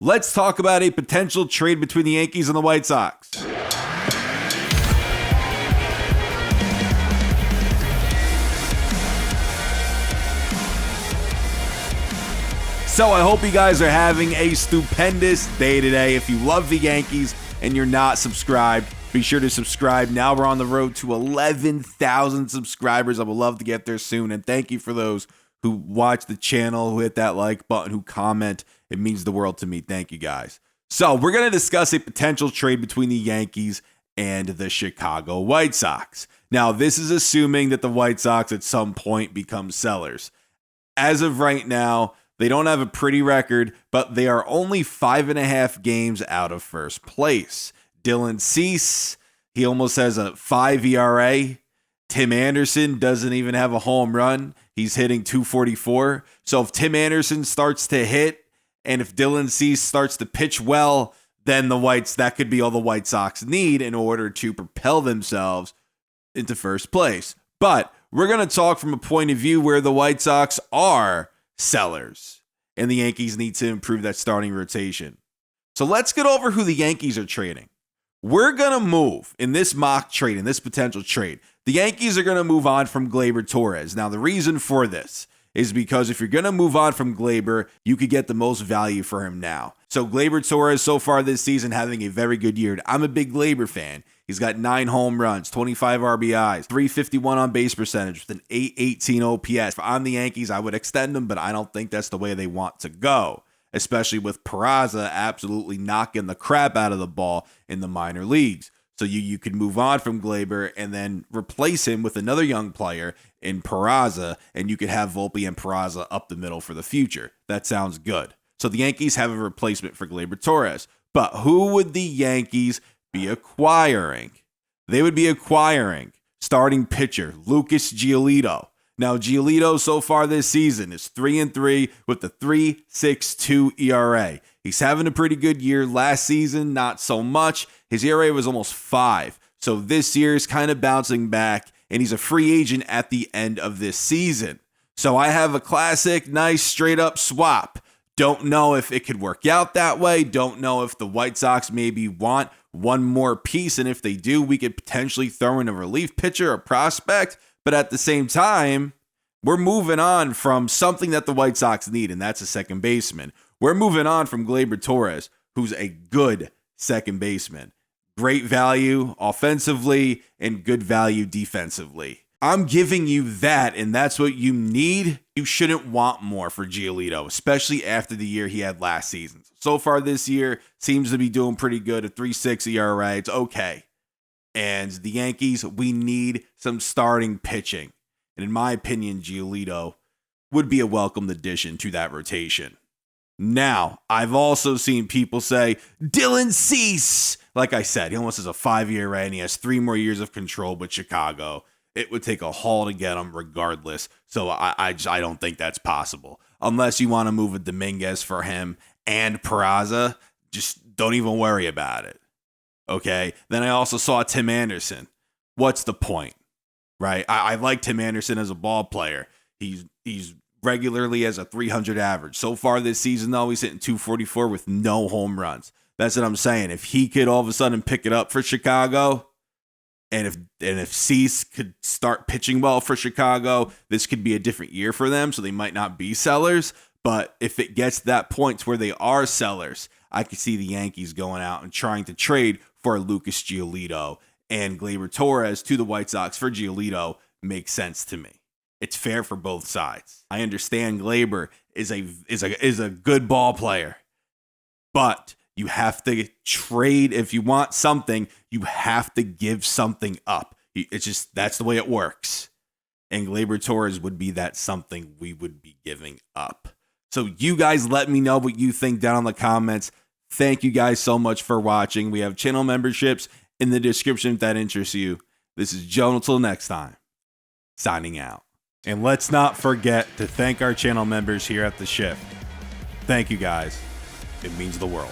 Let's talk about a potential trade between the Yankees and the White Sox. So I hope you guys are having a stupendous day today. If you love the Yankees and you're not subscribed, be sure to subscribe. Now we're on the road to 11,000 subscribers. I would love to get there soon. And thank you for those who watch the channel, who hit that like button, who comment. It means the world to me. Thank you guys. So we're going to discuss a potential trade between the Yankees and the Chicago White Sox. Now, this is assuming that the White Sox at some point become sellers. As of right now, they don't have a pretty record, but they are only 5.5 games out of first place. Dylan Cease, he almost has a 5 ERA. Tim Anderson doesn't even have a home run. He's hitting .244. So if Tim Anderson starts to hit, and if Dylan Cease starts to pitch well, then that could be all the White Sox need in order to propel themselves into first place. But we're going to talk from a point of view where the White Sox are sellers, and the Yankees need to improve that starting rotation. So let's get over who the Yankees are trading. We're going to move in this mock trade, in this potential trade. The Yankees are going to move on from Gleyber Torres. Now, the reason for this is because if you're going to move on from Gleyber, you could get the most value for him now. So Gleyber Torres so far this season having a very good year. I'm a big Gleyber fan. He's got 9 home runs, 25 RBIs, 351 on base percentage with an 818 OPS. If I'm the Yankees, I would extend him, but I don't think that's the way they want to go, especially with Peraza absolutely knocking the crap out of the ball in the minor leagues. So you could move on from Gleyber and then replace him with another young player in Peraza, and you could have Volpe and Peraza up the middle for the future. That sounds good. So the Yankees have a replacement for Gleyber Torres. But who would the Yankees be acquiring? They would be acquiring starting pitcher Lucas Giolito. Now, Giolito so far this season is 3-3 with the 3.62 ERA. He's having a pretty good year. Last season, not so much. His ERA was almost 5. So this year is kind of bouncing back, and he's a free agent at the end of this season. So I have a classic, nice, straight-up swap. Don't know if it could work out that way. Don't know if the White Sox maybe want one more piece, and if they do, we could potentially throw in a relief pitcher, a prospect. But at the same time, we're moving on from something that the White Sox need, and that's a second baseman. We're moving on from Gleyber Torres, who's a good second baseman. Great value offensively and good value defensively. I'm giving you that, and that's what you need. You shouldn't want more for Giolito, especially after the year he had last season. So far this year, seems to be doing pretty good. A 3.6 ERA, it's okay. And the Yankees, we need some starting pitching. And in my opinion, Giolito would be a welcome addition to that rotation. Now, I've also seen people say, Dylan Cease. Like I said, he almost has a 5 ERA and he has 3 more years of control with Chicago. It would take a haul to get him regardless. So I don't think that's possible. Unless you want to move a Dominguez for him and Peraza, just don't even worry about it. Okay? Then I also saw Tim Anderson. What's the point? Right? I like Tim Anderson as a ball player. He's regularly as a 300 average. So far this season, though, he's hitting .244 with no home runs. That's what I'm saying. If he could all of a sudden pick it up for Chicago, and if Cease could start pitching well for Chicago, this could be a different year for them, so they might not be sellers. But if it gets to that point to where they are sellers, I could see the Yankees going out and trying to trade for Lucas Giolito, and Gleyber Torres to the White Sox for Giolito makes sense to me. It's fair for both sides. I understand Gleyber is a good ball player, but you have to trade. If you want something, you have to give something up. It's just, that's the way it works. And Gleyber Torres would be that something we would be giving up. So you guys let me know what you think down in the comments. Thank you guys so much for watching. We have channel memberships in the description if that interests you. This is Joe. Until next time, signing out. And let's not forget to thank our channel members here at The Shift. Thank you guys. It means the world.